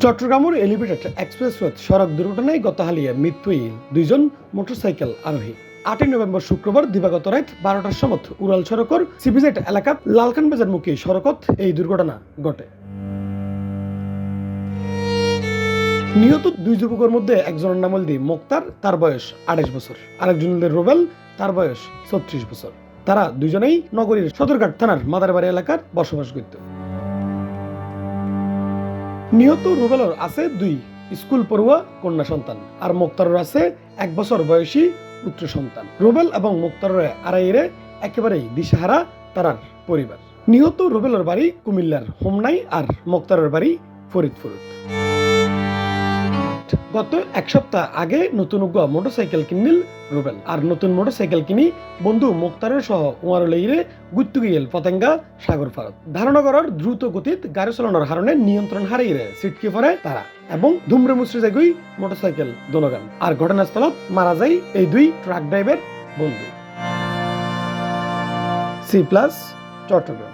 চট্টগ্রামের elevated expressway সড়ক দুর্ঘটনায় গত হালিয়ে মৃত্যু দুইজন মোটরসাইকেল আরোহী। 8 নভেম্বর শুক্রবার দিবাগত রাত 12টার সময় উড়াল সড়কের সিপিজেড এলাকাত লালখান বাজার মুখী সড়কত এই দুর্ঘটনা ঘটে। নিহত দুই যুবকের মধ্যে একজনের নাম হল মোক্তার, তার বয়স 28 বছর, আরেকজন হল রুবেল, তার বয়স 36 বছর। তারা দুজনেই নগরীর সদরঘাট থানার মাদারবাড়ি এলাকার বসবাস করত। নিহত রুবেলের আছে 2 স্কুল পড়ুয়া কন্যা সন্তান, আর মোক্তারের আছে 1 বছর বয়সী পুত্র সন্তান। রুবেল এবং মোক্তারের আড়াইরে একেবারেই দিশাহারা তারার পরিবার। নিহত রুবেলের বাড়ি কুমিল্লার হোমনাই, আর মোক্তারের বাড়ি ফরিদপুর। গত এক সপ্তাহ আগে নতুন মোটরসাইকেল কিনিল রুবেল, আর নতুন মোটরসাইকেল কিনি বন্ধু মোক্তারের সহ উমারলেইরে গুত্তু গিয়েল পতেঙ্গা সাগর ফারত। ধারণা করার দ্রুত গতিত গাড়ি চালানোর কারণে নিয়ন্ত্রণ হারিয়ে ছিটকে পড়ে তারা এবং ধুমরে মুচড়ে যায় মোটরসাইকেল দোনোগান। আর ঘটনাস্থলত মারা যায় এই 2 ট্রাক ড্রাইভার বন্ধু। C+ চট্টগ্রাম।